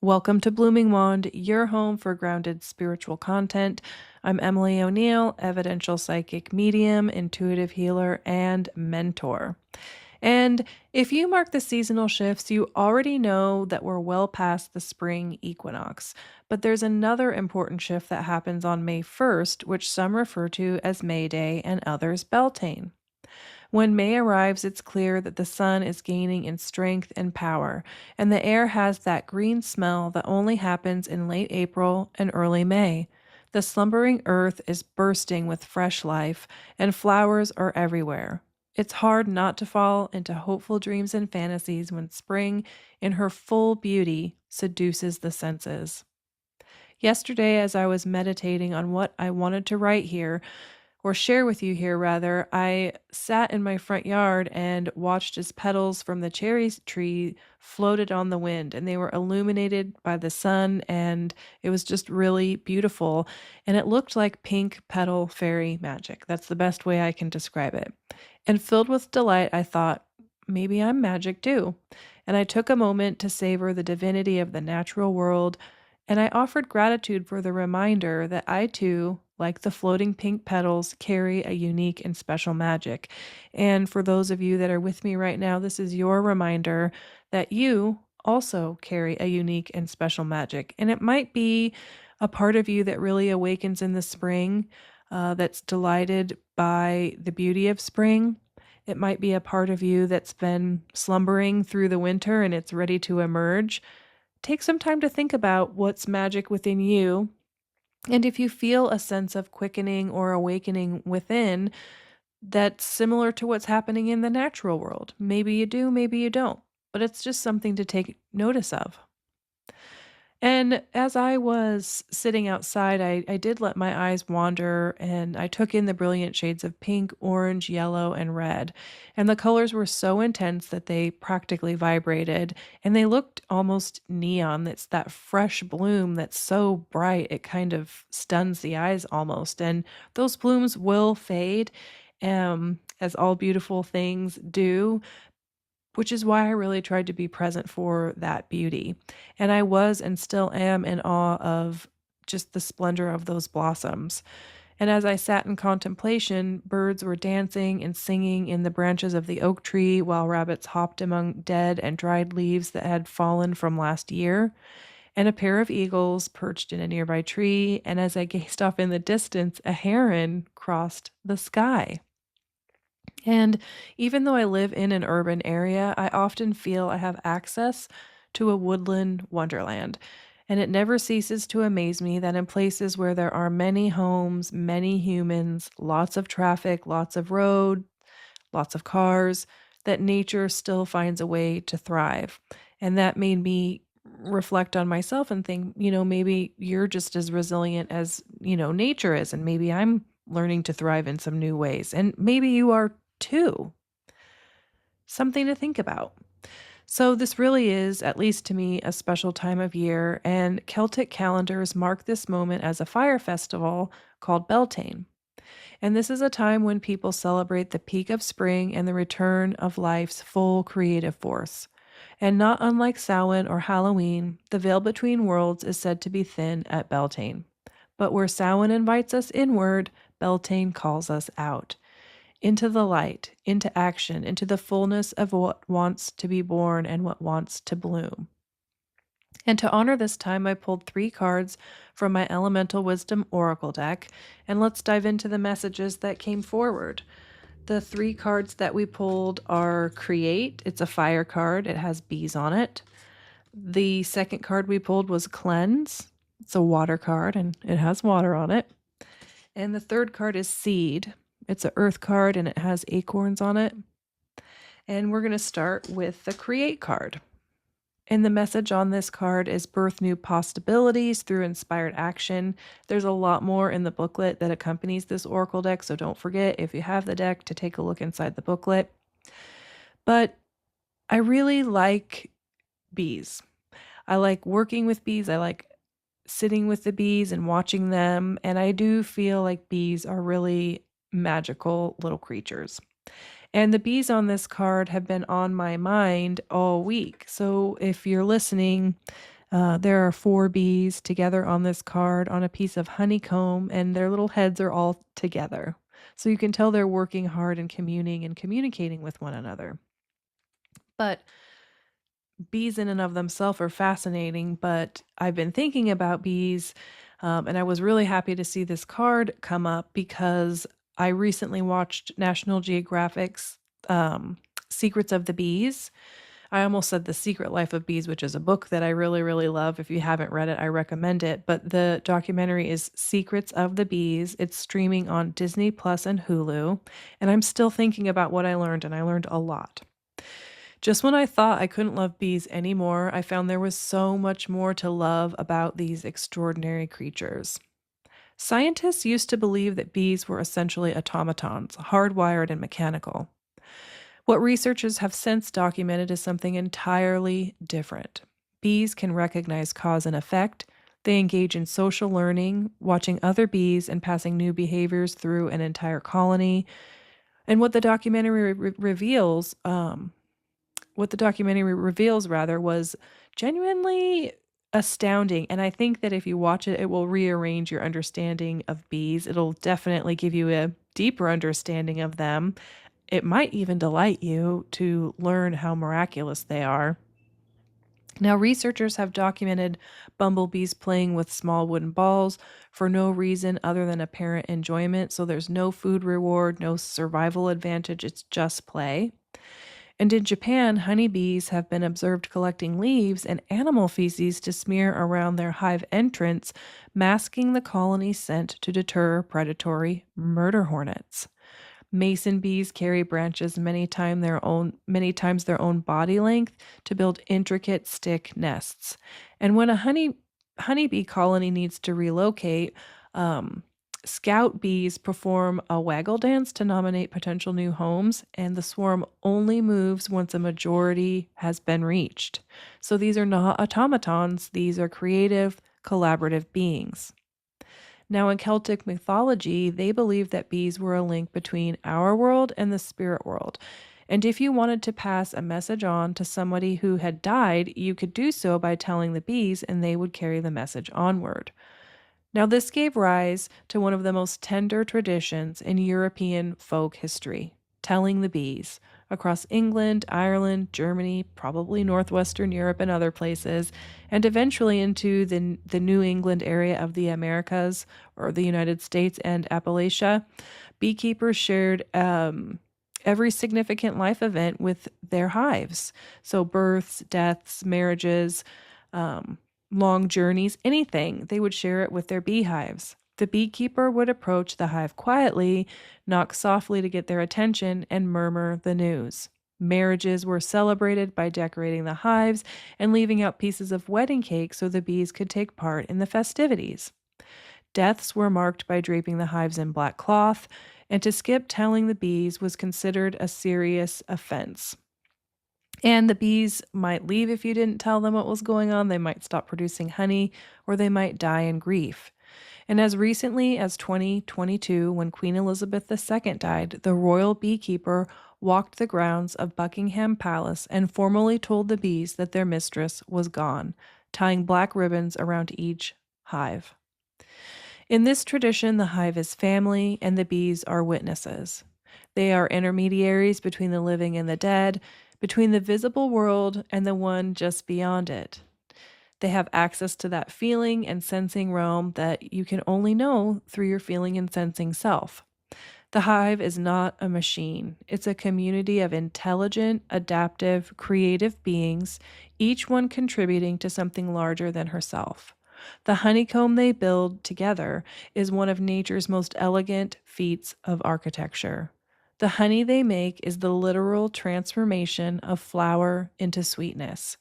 Welcome to Blooming Wand, your home for grounded spiritual content. I'm Emily O'Neill, evidential psychic medium, intuitive healer, and mentor. And if you mark the seasonal shifts, you already know that we're well past the spring equinox. But there's another important shift that happens on May 1st, which some refer to as May Day and others Beltane. When May arrives, it's clear that the sun is gaining in strength and power, and the air has that green smell that only happens in late April and early May. The slumbering earth is bursting with fresh life, and flowers are everywhere. It's hard not to fall into hopeful dreams and fantasies when spring, in her full beauty, seduces the senses. Yesterday, as I was meditating on what I wanted to write here, or share with you here rather, I sat in my front yard and watched as petals from the cherry tree floated on the wind and they were illuminated by the sun, and it was just really beautiful, and it looked like pink petal fairy magic. That's the best way I can describe it. And filled with delight, I thought, maybe I'm magic too. And I took a moment to savor the divinity of the natural world, and I offered gratitude for the reminder that I too, like the floating pink petals, carry a unique and special magic. And for those of you that are with me right now, this is your reminder that you also carry a unique and special magic. And it might be a part of you that really awakens in the spring, that's delighted by the beauty of spring. It might be a part of you that's been slumbering through the winter and it's ready to emerge. Take some time to think about what's magic within you. And if you feel a sense of quickening or awakening within that's similar to what's happening in the natural world, maybe you do, maybe you don't, but it's just something to take notice of. And as I was sitting outside, I did let my eyes wander and I took in the brilliant shades of pink, orange, yellow, and red. And the colors were so intense that they practically vibrated and they looked almost neon. It's that fresh bloom that's so bright, it kind of stuns the eyes almost. And those blooms will fade, as all beautiful things do, which is why I really tried to be present for that beauty. And I was and still am in awe of just the splendor of those blossoms. And as I sat in contemplation, birds were dancing and singing in the branches of the oak tree while rabbits hopped among dead and dried leaves that had fallen from last year. And a pair of eagles perched in a nearby tree. And as I gazed off in the distance, a heron crossed the sky. And even though I live in an urban area, I often feel I have access to a woodland wonderland. And it never ceases to amaze me that in places where there are many homes, many humans, lots of traffic, lots of road, lots of cars, that nature still finds a way to thrive. And that made me reflect on myself and think, maybe you're just as resilient as, nature is. And maybe I'm learning to thrive in some new ways. And maybe you are too. Something to think about. So, this really is, at least to me, a special time of year, and Celtic calendars mark this moment as a fire festival called Beltane. And this is a time when people celebrate the peak of spring and the return of life's full creative force. And not unlike Samhain or Halloween, the veil between worlds is said to be thin at Beltane. But where Samhain invites us inward, Beltane calls us out into the light, into action, into the fullness of what wants to be born and what wants to bloom. And to honor this time, I pulled 3 cards from my Elemental Wisdom Oracle deck, and let's dive into the messages that came forward. The 3 cards that we pulled are Create. It's a fire card. It has bees on it. The second card we pulled was Cleanse. It's a water card, and it has water on it. And the third card is Seed. It's an earth card and it has acorns on it. And we're going to start with the Create card. And the message on this card is birth new possibilities through inspired action. There's a lot more in the booklet that accompanies this oracle deck, so don't forget, if you have the deck, to take a look inside the booklet. But I really like bees. I like working with bees. I like sitting with the bees and watching them. And I do feel like bees are really magical little creatures. And the bees on this card have been on my mind all week. So if you're listening, There are four bees together on this card on a piece of honeycomb, and their little heads are all together. So you can tell they're working hard and communing and communicating with one another. But bees in and of themselves are fascinating, but I've been thinking about bees, and I was really happy to see this card come up because I recently watched National Geographic's Secrets of the Bees. I almost said The Secret Life of Bees, which is a book that I really, really love. If you haven't read it, I recommend it. But the documentary is Secrets of the Bees. It's streaming on Disney Plus and Hulu. And I'm still thinking about what I learned, and I learned a lot. Just when I thought I couldn't love bees anymore, I found there was so much more to love about these extraordinary creatures. Scientists used to believe that bees were essentially automatons, hardwired and mechanical. What researchers have since documented is something entirely different. Bees can recognize cause and effect. They engage in social learning, watching other bees and passing new behaviors through an entire colony. And what the documentary reveals rather was genuinely astounding. And I think that if you watch it, it will rearrange your understanding of bees. It'll definitely give you a deeper understanding of them. It might even delight you to learn how miraculous they are. Now, researchers have documented bumblebees playing with small wooden balls for no reason other than apparent enjoyment. So there's no food reward, no survival advantage, it's just play. And in Japan, honeybees have been observed collecting leaves and animal feces to smear around their hive entrance, masking the colony's scent to deter predatory murder hornets. Mason bees carry branches many times their own body length to build intricate stick nests. And when a honeybee colony needs to relocate, um, scout bees perform a waggle dance to nominate potential new homes, and the swarm only moves once a majority has been reached. So these are not automatons, these are creative, collaborative beings. Now, in Celtic mythology, they believed that bees were a link between our world and the spirit world. And if you wanted to pass a message on to somebody who had died, you could do so by telling the bees, and they would carry the message onward. Now, this gave rise to one of the most tender traditions in European folk history, telling the bees. Across England, Ireland, Germany, probably northwestern Europe and other places, and eventually into the New England area of the Americas or the United States and Appalachia, beekeepers shared every significant life event with their hives. So, births, deaths, marriages, um, long journeys, anything, they would share it with their beehives. The beekeeper would approach the hive quietly, knock softly to get their attention, and murmur the news. Marriages were celebrated by decorating the hives and leaving out pieces of wedding cake so the bees could take part in the festivities. Deaths were marked by draping the hives in black cloth, and to skip telling the bees was considered a serious offense. And the bees might leave if you didn't tell them what was going on. They might stop producing honey, or they might die in grief. And as recently as 2022, when Queen Elizabeth II died, the royal beekeeper walked the grounds of Buckingham Palace and formally told the bees that their mistress was gone, tying black ribbons around each hive. In this tradition, the hive is family and the bees are witnesses. They are intermediaries between the living and the dead, between the visible world and the one just beyond it. They have access to that feeling and sensing realm that you can only know through your feeling and sensing self. The hive is not a machine. It's a community of intelligent, adaptive, creative beings, each one contributing to something larger than herself. The honeycomb they build together is one of nature's most elegant feats of architecture. The honey they make is the literal transformation of flower into sweetness.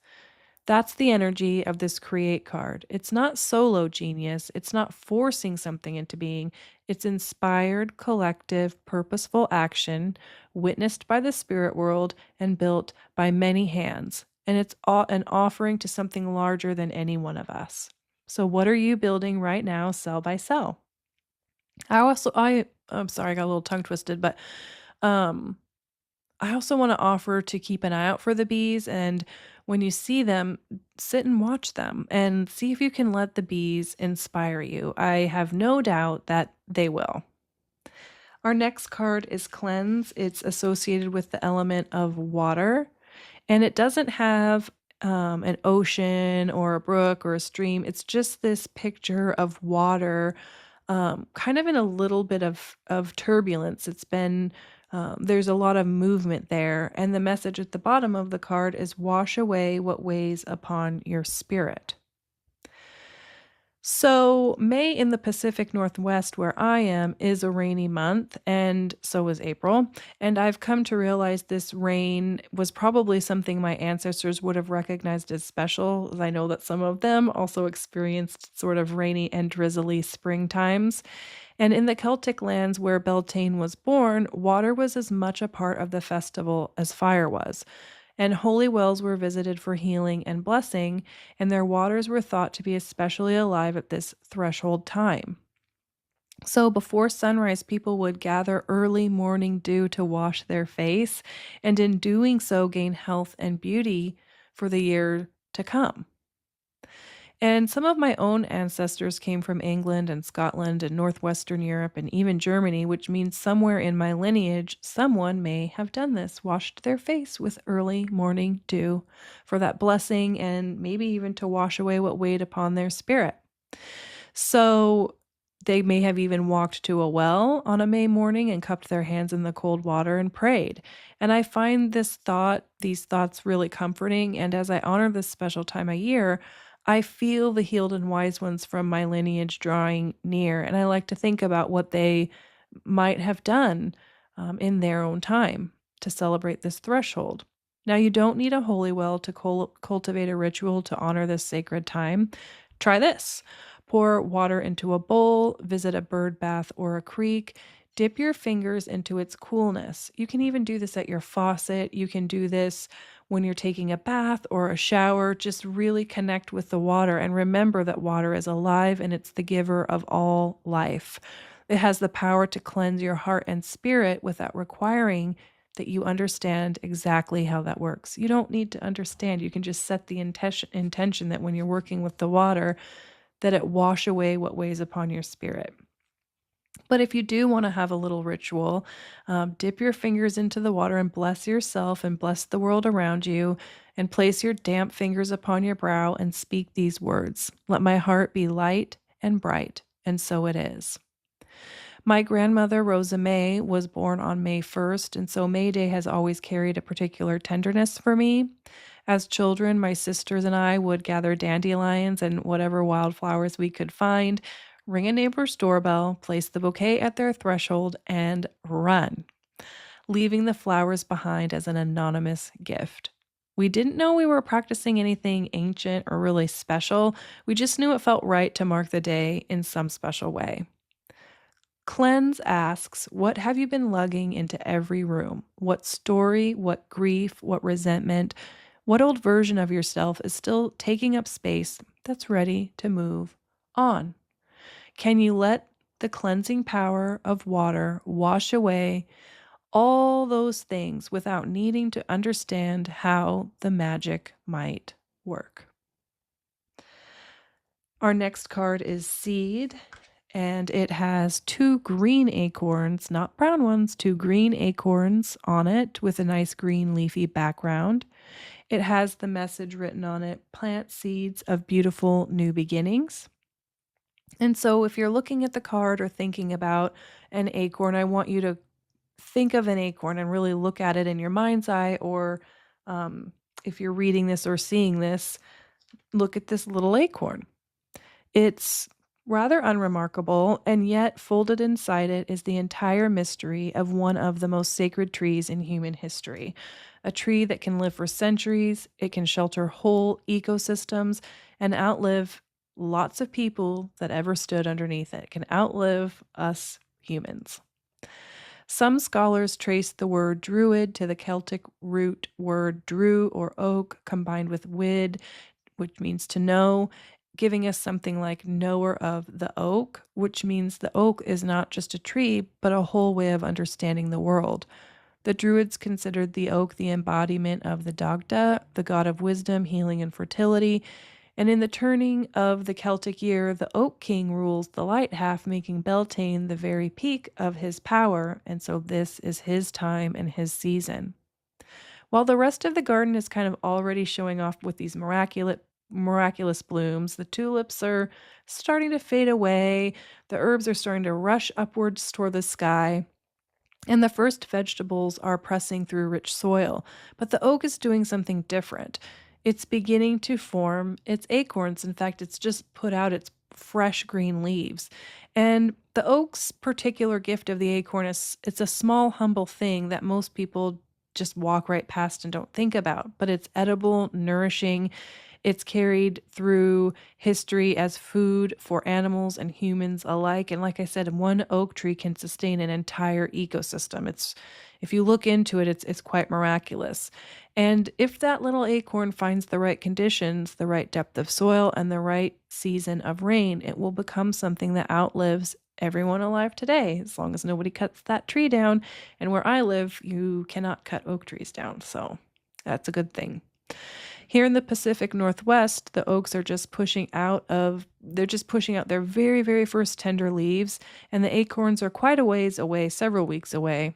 That's the energy of this create card. It's not solo genius. It's not forcing something into being. It's inspired, collective, purposeful action witnessed by the spirit world and built by many hands. And it's an offering to something larger than any one of us. So what are you building right now, cell by cell? I'm sorry, I got a little tongue twisted, but um I also want to offer to keep an eye out for the bees. And When you see them, sit and watch them and see if you can let the bees inspire you. I have no doubt that they will. Our next card is Cleanse. It's associated with the element of water, and it doesn't have an ocean or a brook or a stream. It's just this picture of water, kind of in a little bit of turbulence. It's been there's a lot of movement there, and the message at the bottom of the card is wash away what weighs upon your spirit. So, May in the Pacific Northwest, where I am, is a rainy month, and so is April. And I've come to realize this rain was probably something my ancestors would have recognized as special, as I know that some of them also experienced sort of rainy and drizzly spring times. And in the Celtic lands where Beltane was born, water was as much a part of the festival as fire was, and holy wells were visited for healing and blessing, and their waters were thought to be especially alive at this threshold time. So before sunrise, people would gather early morning dew to wash their face, and in doing so, gain health and beauty for the year to come. And some of my own ancestors came from England and Scotland and northwestern Europe and even Germany, which means somewhere in my lineage, someone may have done this, washed their face with early morning dew for that blessing and maybe even to wash away what weighed upon their spirit. So they may have even walked to a well on a May morning and cupped their hands in the cold water and prayed. And I find these thoughts really comforting. And as I honor this special time of year, I feel the healed and wise ones from my lineage drawing near. And I like to think about what they might have done in their own time to celebrate this threshold. Now, you don't need a holy well to cultivate a ritual to honor this sacred time. Try this. Pour water into a bowl, visit a bird bath or a creek, dip your fingers into its coolness. You can even do this at your faucet. You can do this when you're taking a bath or a shower. Just really connect with the water and remember that water is alive and it's the giver of all life. It has the power to cleanse your heart and spirit without requiring that you understand exactly how that works. You don't need to understand. You can just set the intention that when you're working with the water, that it wash away what weighs upon your spirit. But if you do want to have a little ritual, dip your fingers into the water and bless yourself and bless the world around you, and place your damp fingers upon your brow and speak these words. Let my heart be light and bright, and so it is. My grandmother, Rosa May, was born on May 1st, and so May Day has always carried a particular tenderness for me. As children, my sisters and I would gather dandelions and whatever wildflowers we could find, ring a neighbor's doorbell, place the bouquet at their threshold, and run, leaving the flowers behind as an anonymous gift. We didn't know we were practicing anything ancient or really special. We just knew it felt right to mark the day in some special way. Cleanse asks, what have you been lugging into every room? What story, what grief, what resentment, what old version of yourself is still taking up space that's ready to move on? Can you let the cleansing power of water wash away all those things without needing to understand how the magic might work? Our next card is Seed, and it has two green acorns, not brown ones, two green acorns on it with a nice green leafy background. It has the message written on it, plant seeds of beautiful new beginnings. And so if you're looking at the card or thinking about an acorn, I want you to think of an acorn and really look at it in your mind's eye, or if you're reading this or seeing this, look at this little acorn. It's rather unremarkable, and yet folded inside it is the entire mystery of one of the most sacred trees in human history. A tree that can live for centuries, it can shelter whole ecosystems, and outlive lots of people that ever stood underneath it. It can outlive us humans. Some scholars trace the word druid to the Celtic root word dru or oak combined with wid, which means to know, giving us something like knower of the oak, which means the oak is not just a tree, but a whole way of understanding the world. The Druids considered the oak the embodiment of the Dagda, the god of wisdom, healing, and fertility. And in the turning of the Celtic year, the Oak King rules the light half, making Beltane the very peak of his power. And so this is his time and his season. While the rest of the garden is kind of already showing off with these miraculous blooms, the tulips are starting to fade away, the herbs are starting to rush upwards toward the sky, and the first vegetables are pressing through rich soil. But the oak is doing something different. It's beginning to form its acorns. In fact, it's just put out its fresh green leaves. And the oak's particular gift of the acorn is it's a small, humble thing that most people just walk right past and don't think about, but it's edible, nourishing. It's carried through history as food for animals and humans alike. And like I said, one oak tree can sustain an entire ecosystem. If you look into it, it's quite miraculous. And if that little acorn finds the right conditions, the right depth of soil, and the right season of rain, it will become something that outlives everyone alive today, as long as nobody cuts that tree down. And where I live, you cannot cut oak trees down. So that's a good thing. Here in the Pacific Northwest, the oaks are just pushing out their very, very first tender leaves, and the acorns are quite a ways away, several weeks away.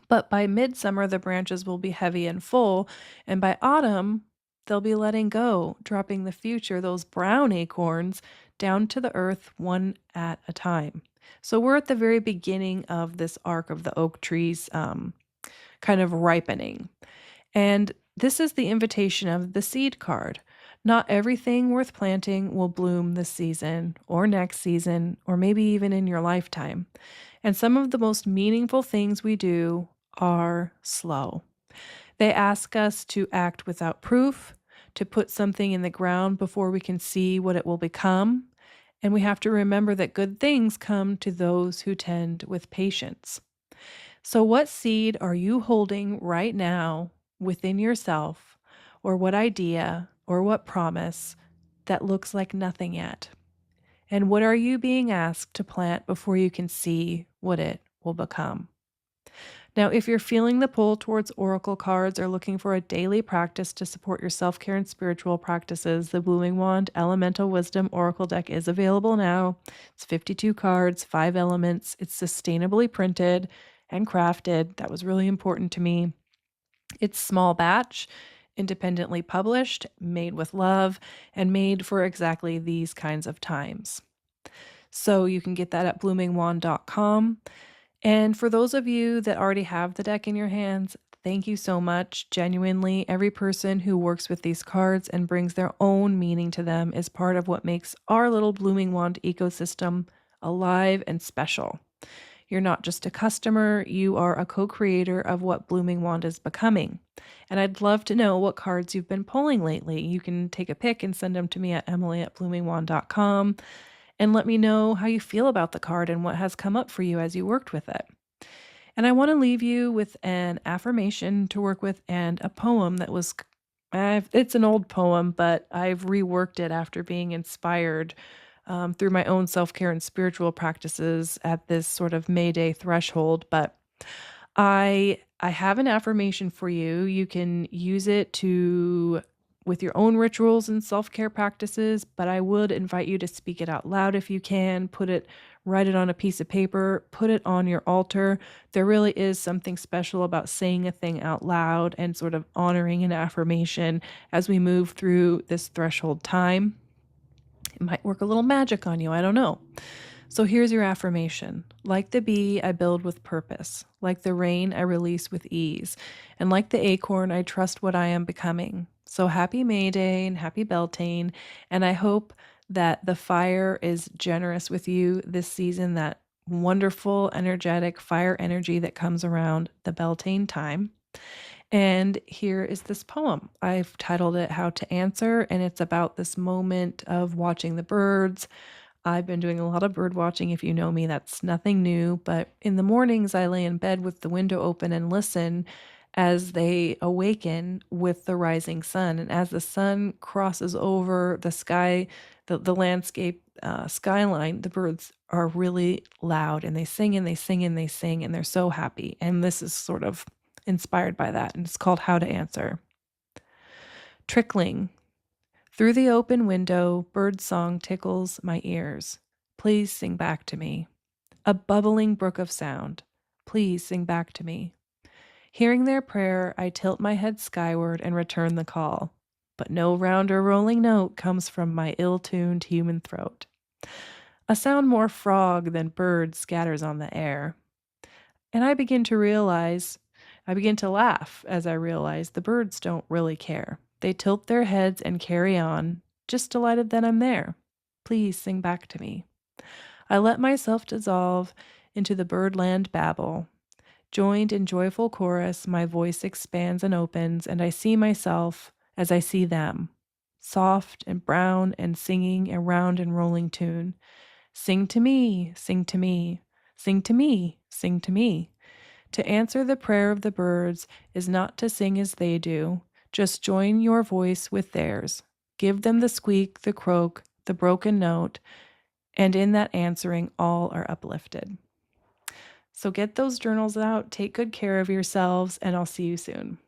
But by midsummer, the branches will be heavy and full, and by autumn, they'll be letting go, dropping the future, those brown acorns, down to the earth one at a time. So we're at the very beginning of this arc of the oak trees kind of ripening. And this is the invitation of the seed card. Not everything worth planting will bloom this season or next season or maybe even in your lifetime. And some of the most meaningful things we do are slow. They ask us to act without proof, to put something in the ground before we can see what it will become. And we have to remember that good things come to those who tend with patience. So, what seed are you holding right now within yourself, or what idea or what promise that looks like nothing yet? And what are you being asked to plant before you can see what it will become? Now, if you're feeling the pull towards oracle cards or looking for a daily practice to support your self-care and spiritual practices, the Blooming Wand Elemental Wisdom Oracle deck is available now. It's 52 cards, 5 elements. It's sustainably printed and crafted. That was really important to me. It's small batch, independently published, made with love, and made for exactly these kinds of times. So you can get that at bloomingwand.com. And for those of you that already have the deck in your hands, thank you so much. Genuinely, every person who works with these cards and brings their own meaning to them is part of what makes our little Blooming Wand ecosystem alive and special. You're not just a customer, you are a co-creator of what Blooming Wand is becoming. And I'd love to know what cards you've been pulling lately. You can take a pic and send them to me at emily@bloomingwand.com and let me know how you feel about the card and what has come up for you as you worked with it. And I want to leave you with an affirmation to work with and a poem that was, it's an old poem, but I've reworked it after being inspired through my own self-care and spiritual practices at this sort of May Day threshold. But I have an affirmation for you. You can use it with your own rituals and self-care practices, but I would invite you to speak it out loud if you can. Write it on a piece of paper, put it on your altar. There really is something special about saying a thing out loud and sort of honoring an affirmation as we move through this threshold time. It might work a little magic on you, I don't know. So here's your affirmation. Like the bee, I build with purpose. Like the rain, I release with ease. And like the acorn, I trust what I am becoming. So happy May Day and happy Beltane. And I hope that the fire is generous with you this season, that wonderful, energetic fire energy that comes around the Beltane time. And here is this poem. I've titled it How to Answer, and it's about this moment of watching the birds. I've been doing a lot of bird watching. If you know me, that's nothing new. But in the mornings, I lay in bed with the window open and listen as they awaken with the rising sun. And as the sun crosses over the sky, the landscape skyline, the birds are really loud and they sing and they sing and they sing and they're so happy. And this is sort of inspired by that. And it's called How to Answer. Trickling. Through the open window, bird song tickles my ears. Please sing back to me. A bubbling brook of sound. Please sing back to me. Hearing their prayer, I tilt my head skyward and return the call. But no round or rolling note comes from my ill-tuned human throat. A sound more frog than bird scatters on the air. And I begin to laugh as I realize the birds don't really care. They tilt their heads and carry on, just delighted that I'm there. Please sing back to me. I let myself dissolve into the birdland babble. Joined in joyful chorus, my voice expands and opens, and I see myself as I see them, soft and brown and singing a round and rolling tune. Sing to me, sing to me, sing to me, sing to me. To answer the prayer of the birds is not to sing as they do. Just join your voice with theirs. Give them the squeak, the croak, the broken note, and in that answering, all are uplifted. So get those journals out, take good care of yourselves, and I'll see you soon.